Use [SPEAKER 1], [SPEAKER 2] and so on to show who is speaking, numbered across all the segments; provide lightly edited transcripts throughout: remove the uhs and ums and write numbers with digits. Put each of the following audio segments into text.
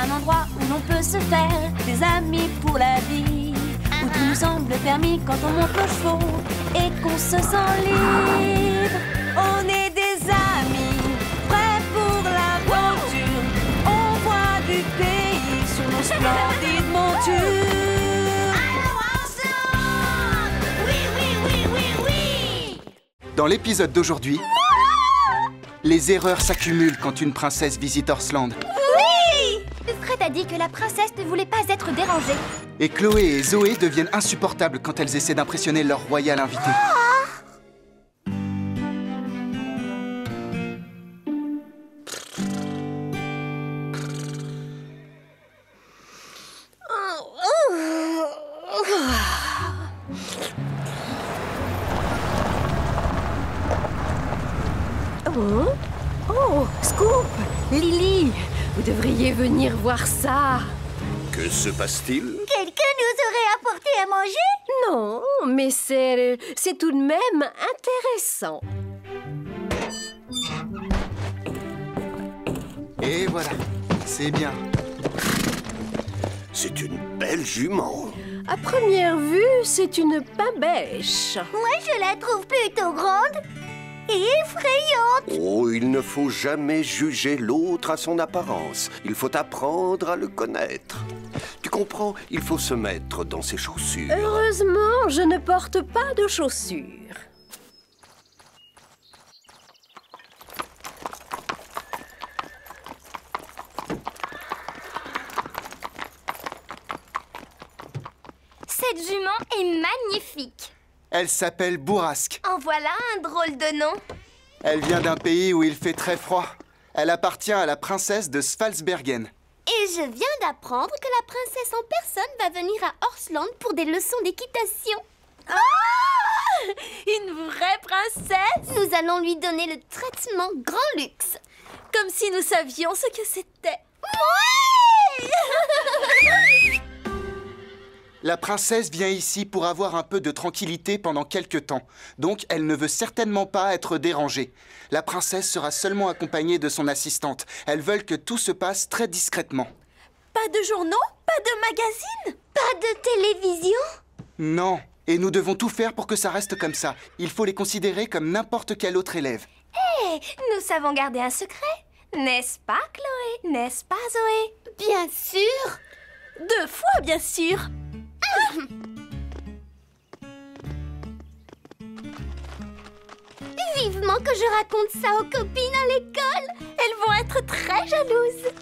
[SPEAKER 1] un endroit où l'on peut se faire des amis pour la vie, où tout nous semble permis quand on monte nos chevaux et qu'on se sent libre. On est des amis, prêts pour l'aventure. On voit du pays sur nos splendides montures.
[SPEAKER 2] Alors ensemble! Oui, oui, oui, oui, oui!
[SPEAKER 3] Dans l'épisode d'aujourd'hui, les erreurs s'accumulent quand une princesse visite Horsland.
[SPEAKER 2] Oui! Fred a dit que la princesse ne voulait pas être dérangée.
[SPEAKER 3] Et Chloé et Zoé deviennent insupportables quand elles essaient d'impressionner leur royal invité.
[SPEAKER 4] Oh, Scoop, Lily, vous devriez venir voir ça.
[SPEAKER 5] Que se passe-t-il?
[SPEAKER 2] Quelqu'un nous aurait apporté à manger?
[SPEAKER 4] Non, mais c'est tout de même intéressant.
[SPEAKER 3] Et voilà, c'est bien.
[SPEAKER 5] C'est une belle jument.
[SPEAKER 4] À première vue, c'est une pabèche.
[SPEAKER 2] Moi, je la trouve plutôt grande et effrayante.
[SPEAKER 5] Oh, il ne faut jamais juger l'autre à son apparence. Il faut apprendre à le connaître. Tu comprends, il faut se mettre dans ses chaussures.
[SPEAKER 4] Heureusement, je ne porte pas de chaussures.
[SPEAKER 2] Cette jument est magnifique.
[SPEAKER 3] Elle s'appelle Bourrasque.
[SPEAKER 2] En voilà un drôle de nom.
[SPEAKER 3] Elle vient d'un pays où il fait très froid. Elle appartient à la princesse de Svalsbergen.
[SPEAKER 2] Et je viens d'apprendre que la princesse en personne va venir à Horsland pour des leçons d'équitation.
[SPEAKER 1] Ah! Une vraie princesse!
[SPEAKER 2] Nous allons lui donner le traitement grand luxe.
[SPEAKER 1] Comme si nous savions ce que c'était.
[SPEAKER 2] Oui!
[SPEAKER 3] La princesse vient ici pour avoir un peu de tranquillité pendant quelque temps. Donc, elle ne veut certainement pas être dérangée. La princesse sera seulement accompagnée de son assistante. Elles veulent que tout se passe très discrètement.
[SPEAKER 1] Pas de journaux? Pas de magazines?
[SPEAKER 2] Pas de télévision?
[SPEAKER 3] Non, et nous devons tout faire pour que ça reste comme ça. Il faut les considérer comme n'importe quel autre élève.
[SPEAKER 2] Hé, nous savons garder un secret. N'est-ce pas, Chloé? N'est-ce pas, Zoé? Bien sûr.
[SPEAKER 1] 2 fois, bien sûr.
[SPEAKER 2] Vivement que je raconte ça aux copines à l'école.
[SPEAKER 1] Elles vont être très jalouses.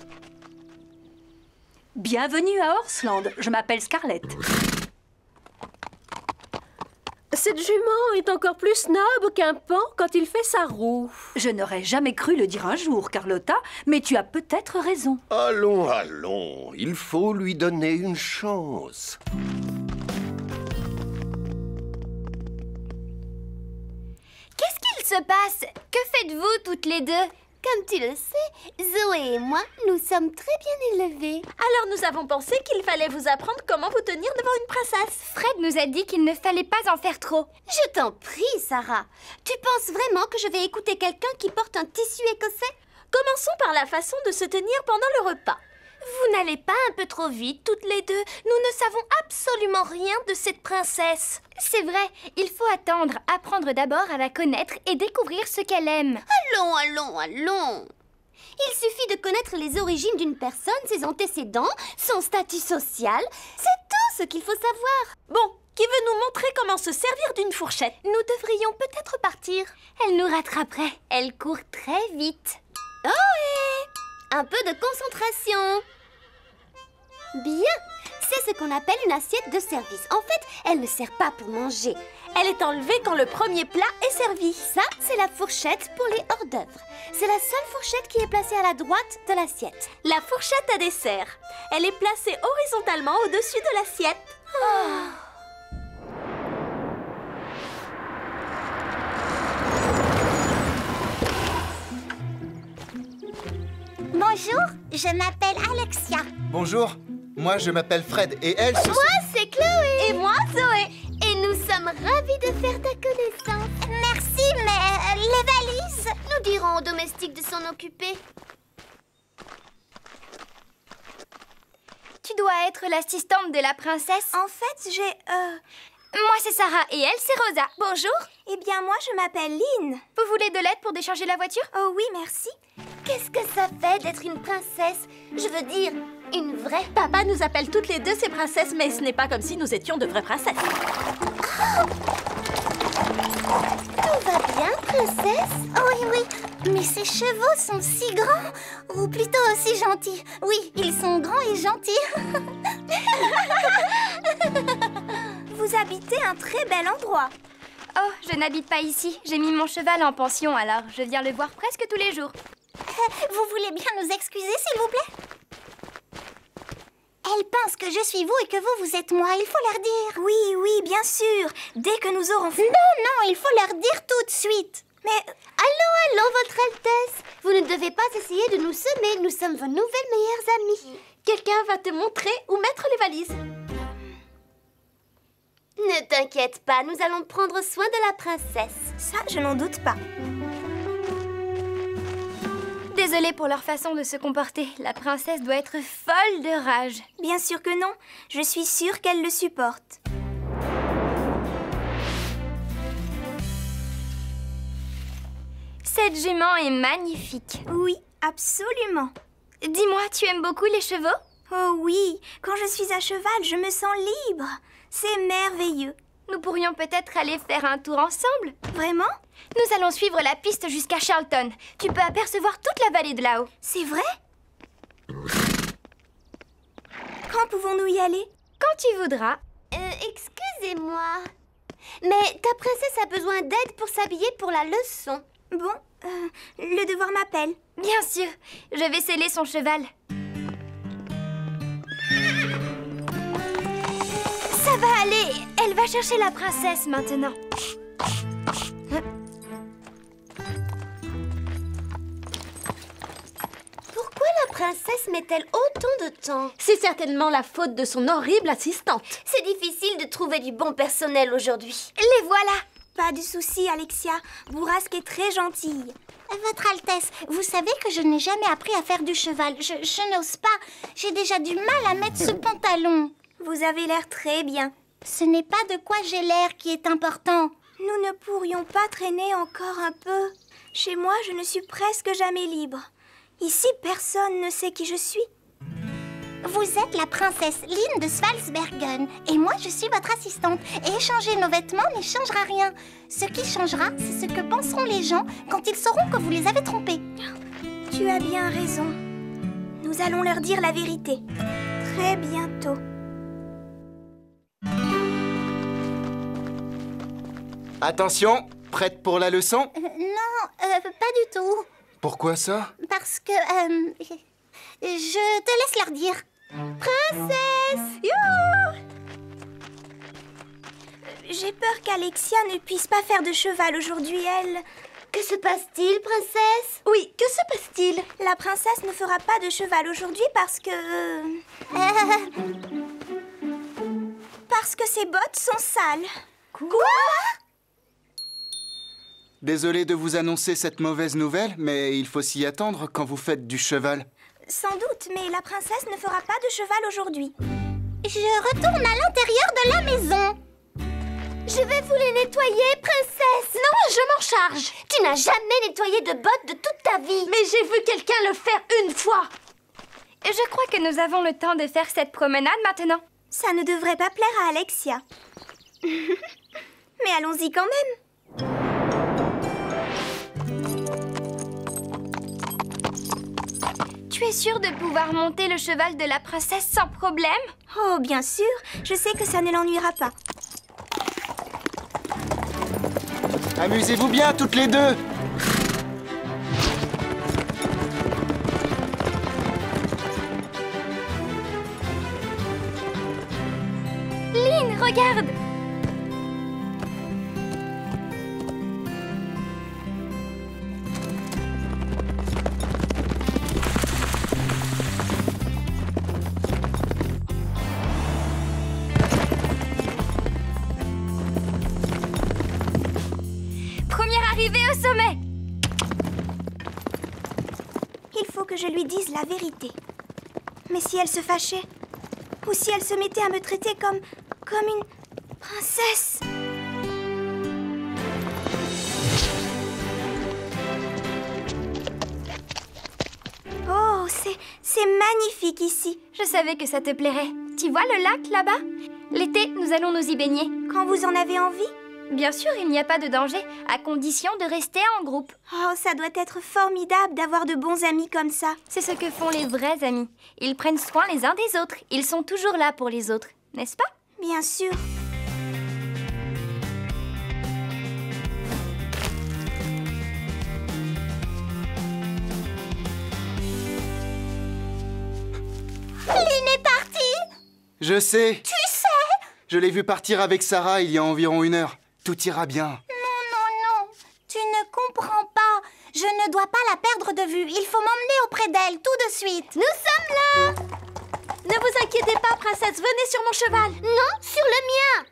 [SPEAKER 1] Bienvenue à Horsland. Je m'appelle Scarlett.
[SPEAKER 4] Cette jument est encore plus snob qu'un pan quand il fait sa roue.
[SPEAKER 1] Je n'aurais jamais cru le dire un jour, Carlotta, mais tu as peut-être raison.
[SPEAKER 5] Allons, allons, il faut lui donner une chance.
[SPEAKER 2] Qu'est-ce qu'il se passe? Que faites-vous toutes les deux? Comme tu le sais, Zoé et moi, nous sommes très bien élevés.
[SPEAKER 1] Alors nous avons pensé qu'il fallait vous apprendre comment vous tenir devant une princesse.
[SPEAKER 2] Fred nous a dit qu'il ne fallait pas en faire trop. Je t'en prie, Sarah. Tu penses vraiment que je vais écouter quelqu'un qui porte un tissu écossais?
[SPEAKER 1] Commençons par la façon de se tenir pendant le repas.
[SPEAKER 2] Vous n'allez pas un peu trop vite, toutes les deux? Nous ne savons absolument rien de cette princesse. C'est vrai, il faut attendre, apprendre d'abord à la connaître et découvrir ce qu'elle aime. Allons, allons, allons. Il suffit de connaître les origines d'une personne, ses antécédents, son statut social. C'est tout ce qu'il faut savoir.
[SPEAKER 1] Bon, qui veut nous montrer comment se servir d'une fourchette?
[SPEAKER 2] Nous devrions peut-être partir. Elle nous rattraperait. Elle court très vite. Oh oui! Un peu de concentration. Bien, c'est ce qu'on appelle une assiette de service. En fait, elle ne sert pas pour manger.
[SPEAKER 1] Elle est enlevée quand le premier plat est servi.
[SPEAKER 2] Ça, c'est la fourchette pour les hors-d'œuvre. C'est la seule fourchette qui est placée à la droite de l'assiette.
[SPEAKER 1] La fourchette à dessert. Elle est placée horizontalement au-dessus de l'assiette.
[SPEAKER 2] Oh. Bonjour, je m'appelle Alexia.
[SPEAKER 3] Bonjour, moi je m'appelle Fred et elle...
[SPEAKER 2] Moi, c'est Chloé. Et moi, Zoé. Et nous sommes ravis de faire ta connaissance. Merci, mais les valises? Nous dirons aux domestiques de s'en occuper. dois être l'assistante de la princesse?
[SPEAKER 6] En fait,
[SPEAKER 2] Moi, c'est Sarah et elle, c'est Rosa. Bonjour.
[SPEAKER 6] Eh bien, moi, je m'appelle Lynn.
[SPEAKER 2] Vous voulez de l'aide pour décharger la voiture?
[SPEAKER 6] Oh oui, merci.
[SPEAKER 1] Qu'est-ce que ça fait d'être une princesse? Je veux dire, une vraie.
[SPEAKER 4] Papa nous appelle toutes les deux ses princesses, mais ce n'est pas comme si nous étions de vraies princesses.
[SPEAKER 1] Tout va bien, princesse? Oui, oui. Mais ces chevaux sont si grands. Ou plutôt aussi gentils. Oui, ils sont grands et gentils.
[SPEAKER 6] Vous habitez un très bel endroit.
[SPEAKER 2] Oh, je n'habite pas ici. J'ai mis mon cheval en pension, alors je viens le voir presque tous les jours.
[SPEAKER 1] Vous voulez bien nous excuser, s'il vous plaît? Elles pensent que je suis vous et que vous êtes moi. Il faut leur dire.
[SPEAKER 6] Oui, oui, bien sûr. Dès que nous aurons fait...
[SPEAKER 1] Non, il faut leur dire tout de suite.
[SPEAKER 6] Mais...
[SPEAKER 1] Allô, Votre Altesse. Vous ne devez pas essayer de nous semer. Nous sommes vos nouvelles meilleures amies.
[SPEAKER 4] Quelqu'un va te montrer où mettre les valises.
[SPEAKER 1] Ne t'inquiète pas, nous allons prendre soin de la princesse.
[SPEAKER 6] Ça, je n'en doute pas.
[SPEAKER 2] Désolée pour leur façon de se comporter. La princesse doit être folle de rage.
[SPEAKER 6] Bien sûr que non. Je suis sûre qu'elle le supporte.
[SPEAKER 2] Cette jument est magnifique.
[SPEAKER 6] Oui, absolument.
[SPEAKER 2] Dis-moi, tu aimes beaucoup les chevaux?
[SPEAKER 6] Oh oui, quand je suis à cheval, je me sens libre. C'est merveilleux.
[SPEAKER 2] Nous pourrions peut-être aller faire un tour ensemble.
[SPEAKER 6] Vraiment?
[SPEAKER 2] Nous allons suivre la piste jusqu'à Charlton. Tu peux apercevoir toute la vallée de là-haut.
[SPEAKER 6] C'est vrai? Quand pouvons-nous y aller?
[SPEAKER 2] Quand tu voudras.
[SPEAKER 1] Excusez-moi. Mais ta princesse a besoin d'aide pour s'habiller pour la leçon.
[SPEAKER 6] Bon, le devoir m'appelle.
[SPEAKER 2] Bien sûr, je vais sceller son cheval. Ça va aller. Elle va chercher la princesse maintenant.
[SPEAKER 1] Pourquoi la princesse met-elle autant de temps?
[SPEAKER 4] C'est certainement la faute de son horrible assistante.
[SPEAKER 1] C'est difficile de trouver du bon personnel aujourd'hui.
[SPEAKER 2] Les voilà.
[SPEAKER 6] Pas de souci, Alexia. Bourrasque est très gentille.
[SPEAKER 1] Votre Altesse, vous savez que je n'ai jamais appris à faire du cheval. Je n'ose pas. J'ai déjà du mal à mettre ce pantalon.
[SPEAKER 6] Vous avez l'air très bien.
[SPEAKER 1] Ce n'est pas de quoi j'ai l'air qui est important.
[SPEAKER 6] Nous ne pourrions pas traîner encore un peu. Chez moi, je ne suis presque jamais libre. Ici, personne ne sait qui je suis.
[SPEAKER 1] Vous êtes la princesse Lynn de Svalsbergen et moi je suis votre assistante. Et échanger nos vêtements n'y changera rien. Ce qui changera, c'est ce que penseront les gens quand ils sauront que vous les avez trompés.
[SPEAKER 6] Tu as bien raison. Nous allons leur dire la vérité. Très bientôt.
[SPEAKER 3] Attention, prête pour la leçon?
[SPEAKER 1] Non, pas du tout.
[SPEAKER 3] Pourquoi ça?
[SPEAKER 1] Parce que... je te laisse leur dire. Princesse!
[SPEAKER 6] J'ai peur qu'Alexia ne puisse pas faire de cheval aujourd'hui, elle.
[SPEAKER 1] Que se passe-t-il, princesse?
[SPEAKER 4] Oui, que se passe-t-il?
[SPEAKER 6] La princesse ne fera pas de cheval aujourd'hui parce que... Parce que ses bottes sont sales.
[SPEAKER 1] Quoi?
[SPEAKER 3] Désolé de vous annoncer cette mauvaise nouvelle, mais il faut s'y attendre quand vous faites du cheval.
[SPEAKER 6] Sans doute, mais la princesse ne fera pas de cheval aujourd'hui.
[SPEAKER 1] Je retourne à l'intérieur de la maison. Je vais vous les nettoyer, princesse.
[SPEAKER 4] Non, je m'en charge.
[SPEAKER 1] Tu n'as jamais nettoyé de bottes de toute ta vie.
[SPEAKER 4] Mais j'ai vu quelqu'un le faire une fois.
[SPEAKER 2] Je crois que nous avons le temps de faire cette promenade maintenant.
[SPEAKER 6] Ça ne devrait pas plaire à Alexia. Mais allons-y quand même.
[SPEAKER 2] Tu es sûre de pouvoir monter le cheval de la princesse sans problème?
[SPEAKER 6] Oh, bien sûr. Je sais que ça ne l'ennuiera pas.
[SPEAKER 3] Amusez-vous bien toutes les deux!
[SPEAKER 2] Lynn, regarde! Première arrivée au sommet!
[SPEAKER 6] Il faut que je lui dise la vérité. Mais si elle se fâchait? Ou si elle se mettait à me traiter comme une princesse. Oh, c'est magnifique ici.
[SPEAKER 2] Je savais que ça te plairait. Tu vois le lac là-bas? L'été, nous allons nous y baigner.
[SPEAKER 6] Quand vous en avez envie?
[SPEAKER 2] Bien sûr, il n'y a pas de danger, à condition de rester en groupe.
[SPEAKER 6] Oh, ça doit être formidable d'avoir de bons amis comme ça.
[SPEAKER 2] C'est ce que font les vrais amis. Ils prennent soin les uns des autres. Ils sont toujours là pour les autres, n'est-ce pas?
[SPEAKER 6] Bien sûr.
[SPEAKER 2] Lynn est partie!
[SPEAKER 3] Je sais.
[SPEAKER 2] Tu sais?
[SPEAKER 3] Je l'ai vu partir avec Sarah il y a environ 1 heure. Tout ira bien.
[SPEAKER 2] Non. Tu ne comprends pas. Je ne dois pas la perdre de vue. Il faut m'emmener auprès d'elle tout de suite. Nous sommes là!
[SPEAKER 4] Ne vous inquiétez pas, princesse. Venez sur mon cheval.
[SPEAKER 2] Non, sur le mien.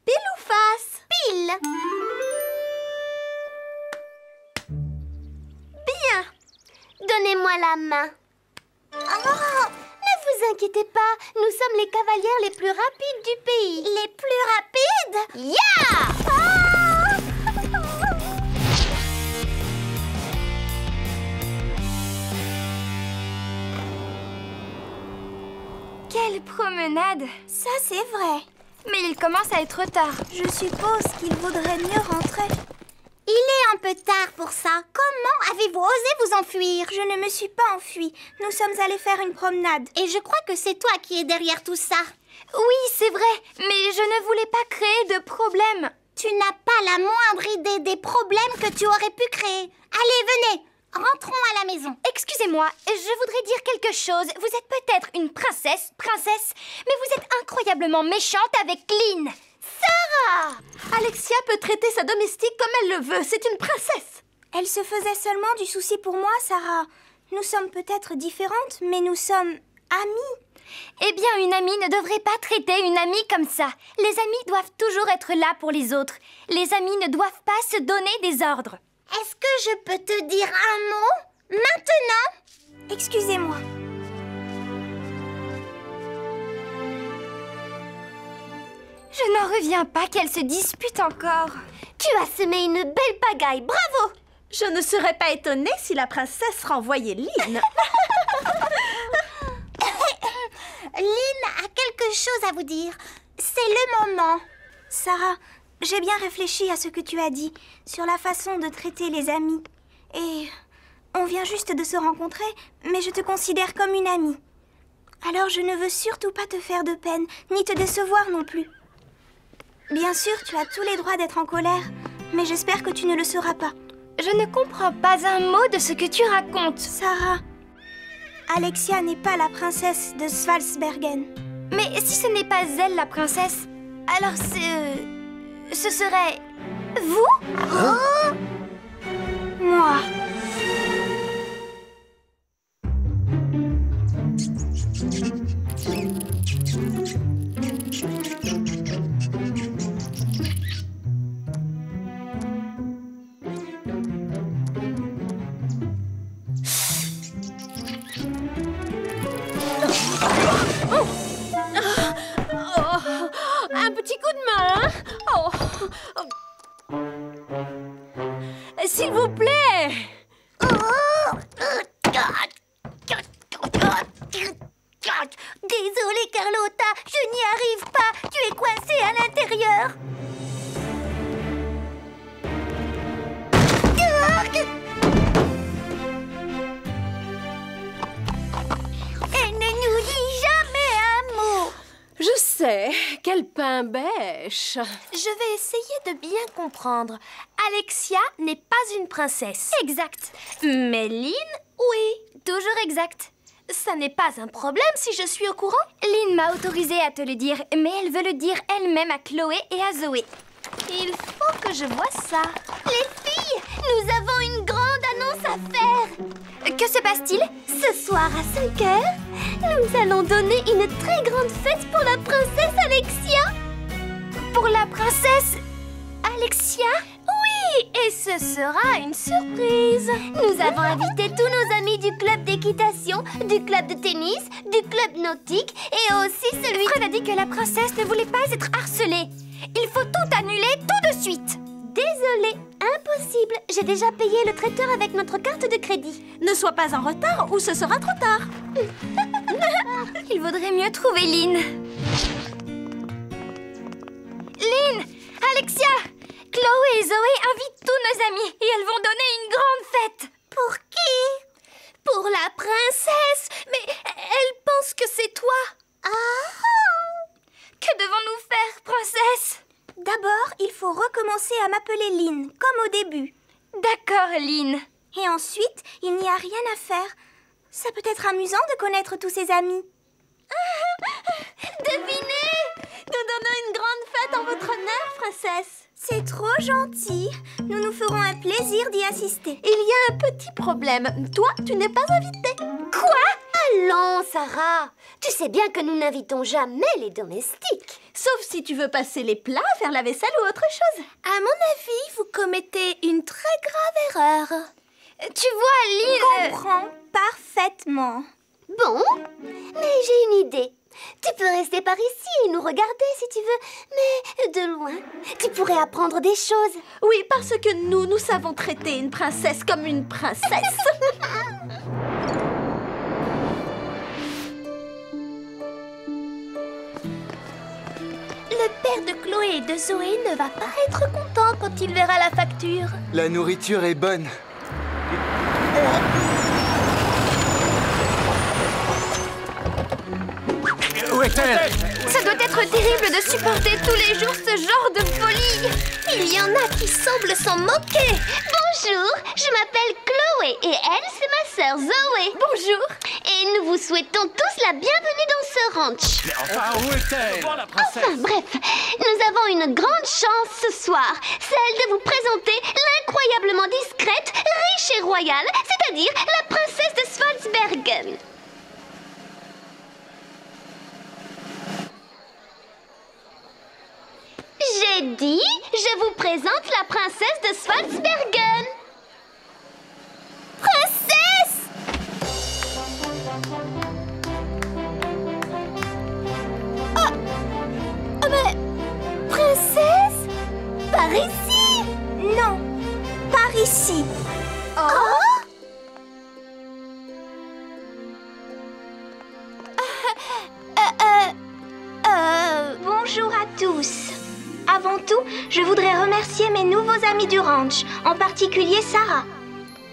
[SPEAKER 4] Pile ou face?
[SPEAKER 2] Pile. Bien. Donnez-moi la main. Oh, ne vous inquiétez pas. Nous sommes les cavalières les plus rapides du pays. Les plus rapides? Yeah! Quelle promenade!
[SPEAKER 6] Ça, c'est vrai.
[SPEAKER 2] Mais il commence à être tard.
[SPEAKER 6] Je suppose qu'il vaudrait mieux rentrer.
[SPEAKER 2] Il est un peu tard pour ça. Comment avez-vous osé vous enfuir?
[SPEAKER 6] Je ne me suis pas enfuie. Nous sommes allés faire une promenade.
[SPEAKER 2] Et je crois que c'est toi qui es derrière tout ça. Oui, c'est vrai, mais je ne voulais pas créer de problème. Tu n'as pas la moindre idée des problèmes que tu aurais pu créer. Allez, venez, rentrons à la maison. Excusez-moi, je voudrais dire quelque chose. Vous êtes peut-être une princesse, mais vous êtes incroyablement méchante avec Lynn. Sarah!
[SPEAKER 4] Alexia peut traiter sa domestique comme elle le veut. C'est une princesse.
[SPEAKER 6] Elle se faisait seulement du souci pour moi, Sarah. Nous sommes peut-être différentes, mais nous sommes amies.
[SPEAKER 2] Eh bien, une amie ne devrait pas traiter une amie comme ça. Les amis doivent toujours être là pour les autres. Les amis ne doivent pas se donner des ordres. Est-ce que je peux te dire un mot maintenant?
[SPEAKER 6] Excusez-moi.
[SPEAKER 2] Je n'en reviens pas qu'elle se dispute encore. Tu as semé une belle pagaille, bravo!
[SPEAKER 4] Je ne serais pas étonnée si la princesse renvoyait Lynn.
[SPEAKER 2] Lynn a quelque chose à vous dire. C'est le moment.
[SPEAKER 6] Sarah, j'ai bien réfléchi à ce que tu as dit sur la façon de traiter les amis. Et on vient juste de se rencontrer, mais je te considère comme une amie. Alors je ne veux surtout pas te faire de peine, ni te décevoir non plus. Bien sûr, tu as tous les droits d'être en colère, mais j'espère que tu ne le seras pas.
[SPEAKER 2] Je ne comprends pas un mot de ce que tu racontes.
[SPEAKER 6] Sarah, Alexia n'est pas la princesse de Svalsbergen.
[SPEAKER 2] Mais si ce n'est pas elle la princesse, alors ce serait... vous?
[SPEAKER 6] Moi.
[SPEAKER 4] Un petit coup de main, hein? S'il vous plaît.
[SPEAKER 2] Désolée, Carlotta, je n'y arrive pas. Tu es coincée à l'intérieur. Elle ne nous dit jamais un mot.
[SPEAKER 4] Je sais, quel pain bêche.
[SPEAKER 2] Je vais essayer de bien comprendre. Alexia n'est pas une princesse. Exact. Mais Lynn, oui, toujours exact. Ça n'est pas un problème si je suis au courant. Lynn m'a autorisé à te le dire, mais elle veut le dire elle-même à Chloé et à Zoé. Il faut que je vois ça. Les filles, nous avons une grande annonce à faire. Que se passe-t-il? Ce soir à 5 heures, nous allons donner une très grande fête pour la princesse Alexia. Pour la princesse Alexia? Oui, et ce Ce sera une surprise.
[SPEAKER 7] Nous avons invité tous nos amis du club d'équitation, du club de tennis, du club nautique et aussi celui...
[SPEAKER 2] Fred a dit que la princesse ne voulait pas être harcelée. Il faut tout annuler tout de suite.
[SPEAKER 7] Désolée, impossible. J'ai déjà payé le traiteur avec notre carte de crédit.
[SPEAKER 4] Ne sois pas en retard ou ce sera trop tard.
[SPEAKER 2] Il vaudrait mieux trouver Lynn. Lynn, Alexia, Chloé et Zoé invitent tous nos amis et elles vont donner une grande fête.
[SPEAKER 7] Pour qui?
[SPEAKER 2] Pour la princesse. Mais elle pense que c'est toi. Que devons-nous faire, princesse?
[SPEAKER 6] D'abord, il faut recommencer à m'appeler Lynn, comme au début.
[SPEAKER 2] D'accord, Lynn.
[SPEAKER 6] Et ensuite, il n'y a rien à faire. Ça peut être amusant de connaître tous ses amis.
[SPEAKER 4] Devinez! Nous donnons une grande fête en votre honneur, princesse.
[SPEAKER 6] C'est trop gentil. Nous nous ferons un plaisir d'y assister.
[SPEAKER 4] Il y a un petit problème. Toi, tu n'es pas invitée.
[SPEAKER 7] Allons, Sarah. Tu sais bien que nous n'invitons jamais les domestiques.
[SPEAKER 4] Sauf si tu veux passer les plats, faire la vaisselle ou autre chose.
[SPEAKER 2] À mon avis, vous commettez une très grave erreur. Tu vois, Lynn...
[SPEAKER 6] Je comprends parfaitement.
[SPEAKER 7] Bon, mais j'ai une idée. Tu peux rester par ici et nous regarder si tu veux, mais de loin. Tu pourrais apprendre des choses.
[SPEAKER 4] Oui, parce que nous savons traiter une princesse comme une princesse.
[SPEAKER 2] Le père de Chloé et de Zoé ne va pas être content quand il verra la facture.
[SPEAKER 3] La nourriture est bonne.
[SPEAKER 8] Où est-elle?
[SPEAKER 2] Ça doit être terrible de supporter tous les jours ce genre de folie. Il y en a qui semblent s'en moquer.
[SPEAKER 7] Bonjour, je m'appelle Chloé et elle, c'est ma sœur Zoé.
[SPEAKER 2] Bonjour.
[SPEAKER 7] Et nous vous souhaitons tous la bienvenue dans ce ranch.
[SPEAKER 8] Mais enfin, où est-elle? La princesse.
[SPEAKER 7] Enfin bref, nous avons une grande chance ce soir, celle de vous présenter l'incroyablement discrète, riche et royale, c'est-à-dire la princesse de Svalsbergen. J'ai dit, je vous présente la princesse de Svalsbergen. Princesse!
[SPEAKER 2] Mais... Princesse?
[SPEAKER 7] Par ici?
[SPEAKER 6] Non, par ici. Bonjour à tous. Avant tout, je voudrais remercier mes nouveaux amis du ranch, en particulier Sarah.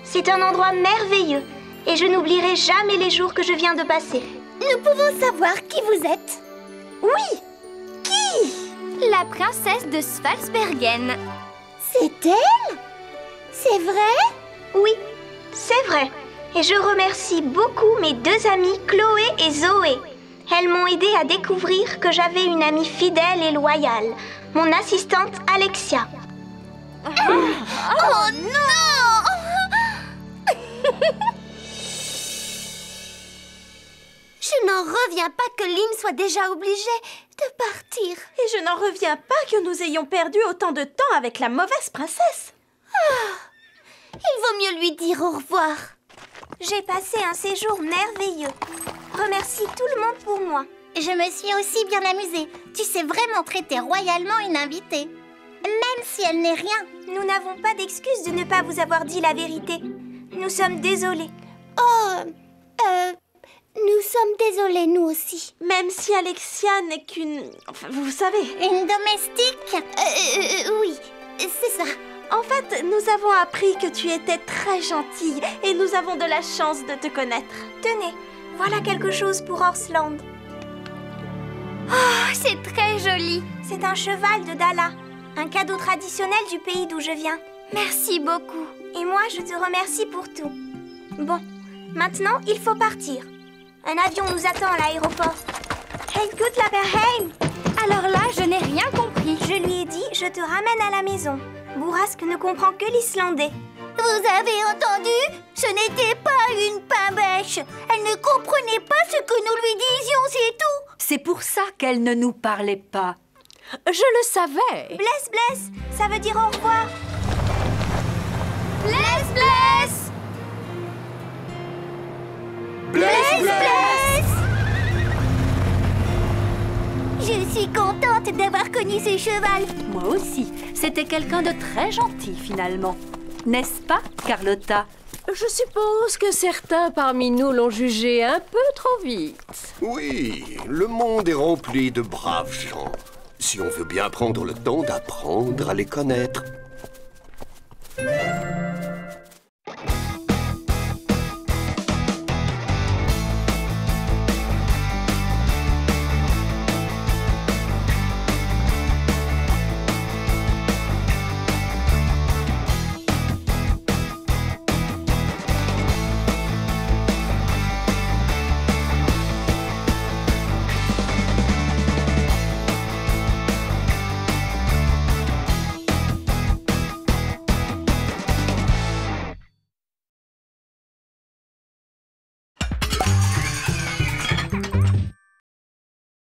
[SPEAKER 6] C'est un endroit merveilleux et je n'oublierai jamais les jours que je viens de passer.
[SPEAKER 7] Nous pouvons savoir qui vous êtes?
[SPEAKER 6] Oui,
[SPEAKER 2] La princesse de Svalsbergen.
[SPEAKER 7] C'est elle? C'est vrai?
[SPEAKER 6] oui, c'est vrai. Et je remercie beaucoup mes deux amies Chloé et Zoé. Elles m'ont aidé à découvrir que j'avais une amie fidèle et loyale, mon assistante Alexia.
[SPEAKER 7] Oh non! Je n'en reviens pas que Lynn soit déjà obligée de partir.
[SPEAKER 4] Et je n'en reviens pas que nous ayons perdu autant de temps avec la mauvaise princesse.
[SPEAKER 7] Il vaut mieux lui dire au revoir.
[SPEAKER 6] J'ai passé un séjour merveilleux. Remercie tout le monde pour moi.
[SPEAKER 7] Je me suis aussi bien amusée. Tu sais vraiment traiter royalement une invitée. Même si elle n'est rien.
[SPEAKER 6] Nous n'avons pas d'excuse de ne pas vous avoir dit la vérité. Nous sommes désolés.
[SPEAKER 7] Nous sommes désolés, nous aussi.
[SPEAKER 4] Même si Alexia n'est qu'une... Enfin, vous savez.
[SPEAKER 7] Une domestique? Oui, c'est ça.
[SPEAKER 4] En fait, nous avons appris que tu étais très gentille et nous avons de la chance de te connaître.
[SPEAKER 6] Tenez, voilà quelque chose pour Horsland.
[SPEAKER 2] Oh, c'est très joli.
[SPEAKER 6] C'est un cheval de Dala, un cadeau traditionnel du pays d'où je viens.
[SPEAKER 2] Merci beaucoup.
[SPEAKER 6] Et moi, je te remercie pour tout. Bon, maintenant, il faut partir. Un avion nous attend à l'aéroport. Hey, good Laberheim!
[SPEAKER 2] Alors là, je n'ai rien compris.
[SPEAKER 6] Je lui ai dit, je te ramène à la maison. Bourrasque ne comprend que l'islandais.
[SPEAKER 7] Vous avez entendu? Ce n'était pas une pain-bêche. Elle ne comprenait pas ce que nous lui disions, c'est tout.
[SPEAKER 9] C'est pour ça qu'elle ne nous parlait pas.
[SPEAKER 4] Je le savais.
[SPEAKER 6] Bless, bless, ça veut dire au revoir.
[SPEAKER 2] reconnu ce cheval.
[SPEAKER 9] Moi aussi. C'était quelqu'un de très gentil, finalement. N'est-ce pas, Carlotta?
[SPEAKER 10] Je suppose que certains parmi nous l'ont jugé un peu trop vite.
[SPEAKER 5] Oui, le monde est rempli de braves gens. Si on veut bien prendre le temps d'apprendre à les connaître.